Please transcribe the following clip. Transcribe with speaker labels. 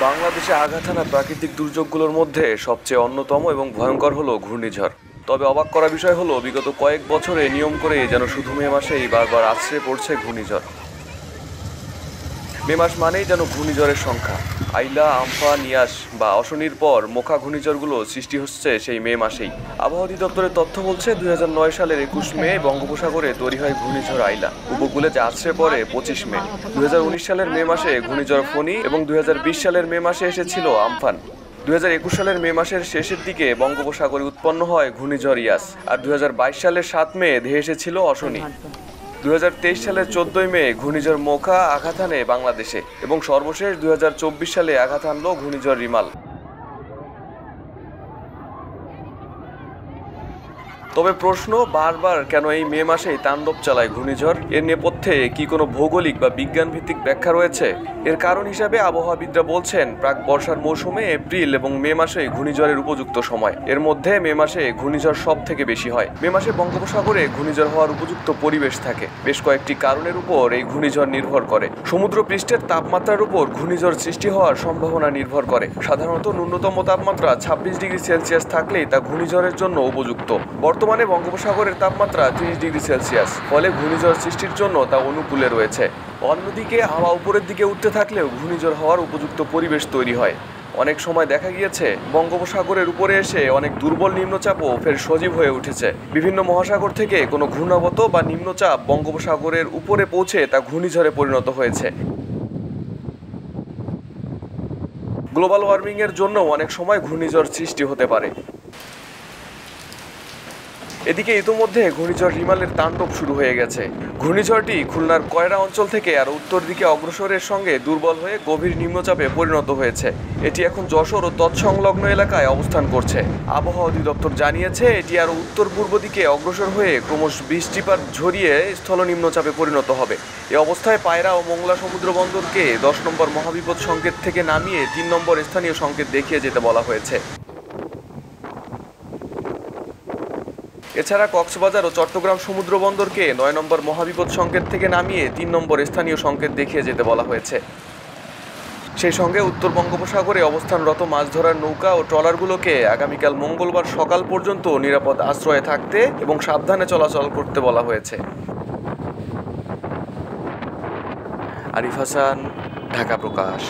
Speaker 1: বাংলাদেশে আঘাত হানা প্রাকৃতিক দুর্যোগগুলোর মধ্যে সবচেয়ে অন্যতম এবং ভয়ঙ্কর হলো ঘূর্ণিঝড়। তবে অবাক করা বিষয় হলো বিগত কয়েক বছরে নিয়ম করে যেন শুধু মে মাসেই বারবার আছড়ে পড়ছে ঘূর্ণিঝড়। মে মাস মানেই যেন ঘূর্ণিঝড়ের সংখ্যা। আইলা, আমফান, ইয়াস বা অশনির পর মোখা ঘূর্ণিঝড়গুলো সৃষ্টি হচ্ছে সেই মে মাসেই। আবহাওয়া অধিদপ্তরের তথ্য বলছে 2009 সালের 21 মে বঙ্গোপসাগরে তৈরি হয় ঘূর্ণিঝড় আইলা। উপকূলে যা আছড়ে পড়ে 25 মে। 2019 সালের মে মাসে ঘূর্ণিঝড় ফণী এবং 2020 সালের মে মাসে এসেছিল আমফান। 2021 সালের মে মাসের শেষের দিকে বঙ্গোপসাগরে উৎপন্ন হয় ঘূর্ণিঝড় ইয়াস। আর 2022 সালের 7 মে ধেয়ে এসেছিল অশনি। 2023 সালের 14 মে ঘূর্ণিঝড় মোখা আঘাত হানে বাংলাদেশে এবং সর্বশেষ 2024 সালে আঘাত হানল ঘূর্ণিঝড় রিমাল। তবে প্রশ্ন বারবার, কেন এই মে মাসেই তাণ্ডব চালায় ঘূর্ণিঝড়? এর নেপথ্যে কি কোনো ভৌগোলিক বা বিজ্ঞান ভিত্তিক ব্যাখ্যা রয়েছে? এর কারণ হিসাবে আবহাওয়াবিদরা বলছেন প্রাক বর্ষার মৌসুমে এপ্রিল এবং মে মাসে ঘূর্ণিঝড়ের উপযুক্ত সময়। এর মধ্যে মে মাসে ঘূর্ণিঝড় সব থেকে বেশি হয়। মে মাসে বঙ্গোপসাগরে ঘূর্ণিঝড় হওয়ার উপযুক্ত পরিবেশ থাকে। বেশ কয়েকটি কারণের উপর এই ঘূর্ণিঝড় নির্ভর করে। সমুদ্র পৃষ্ঠের তাপমাত্রার উপর ঘূর্ণিঝড় সৃষ্টি হওয়ার সম্ভাবনা নির্ভর করে। সাধারণত ন্যূনতম তাপমাত্রা 26 ডিগ্রি সেলসিয়াস থাকলেই তা ঘূর্ণিঝড়ের জন্য উপযুক্ত। বর্তমানে বঙ্গোপসাগরের তাপমাত্রা 30 ডিগ্রি সেলসিয়াস, ফলে ঘূর্ণিঝড় সৃষ্টির জন্য তা অনুকূলে রয়েছে। অন্যদিকে হাওয়া উপরের দিকে উঠতে থাকলেও ঘূর্ণিঝড় হওয়ার উপযুক্ত পরিবেশ তৈরি হয়। অনেক সময় দেখা গিয়েছে বঙ্গোপসাগরের উপরে এসে অনেক দুর্বল নিম্নচাপও ফের সজীব হয়ে উঠেছে। বিভিন্ন মহাসাগর থেকে কোনো ঘূর্ণাবর্ত বা নিম্নচাপ বঙ্গোপসাগরের উপরে পৌঁছে তা ঘূর্ণিঝড়ে পরিণত হয়েছে। গ্লোবাল ওয়ার্মিংয়ের জন্য অনেক সময় ঘূর্ণিঝড় সৃষ্টি হতে পারে। এদিকে ইতোমধ্যে ঘূর্ণিঝড় রিমালের তাণ্ডব শুরু হয়ে গেছে। ঘূর্ণিঝড়টি খুলনার কয়রা অঞ্চল থেকে আর উত্তর দিকে অগ্রসরের সঙ্গে দুর্বল হয়ে গভীর নিম্নচাপে পরিণত হয়েছে। এটি এখন যশোর ও তৎসংলগ্ন এলাকায় অবস্থান করছে। আবহাওয়া অধিদপ্তর জানিয়েছে এটি আরও উত্তর পূর্ব দিকে অগ্রসর হয়ে ক্রমশ বৃষ্টিপাত ঝরিয়ে স্থল নিম্নচাপে পরিণত হবে। এ অবস্থায় পায়রা ও মোংলা সমুদ্র বন্দরকে 10 নম্বর মহাবিপদ সংকেত থেকে নামিয়ে 3 নম্বর স্থানীয় সংকেত দেখিয়ে যেতে বলা হয়েছে। এছাড়া কক্সবাজার ও চট্টগ্রাম সমুদ্র বন্দরকে 9 নম্বর মহাবিপদ সংকেত থেকে নামিয়ে 3 নম্বর স্থানীয় সংকেত দেখিয়ে যেতে বলা হয়েছে। সেই সঙ্গে উত্তর বঙ্গোপসাগরে অবস্থানরত মাছ ধরার নৌকা ও ট্রলারগুলোকে আগামীকাল মঙ্গলবার সকাল পর্যন্ত নিরাপদ আশ্রয়ে থাকতে এবং সাবধানে চলাচল করতে বলা হয়েছে। আরিফ হাসান, ঢাকা প্রকাশ।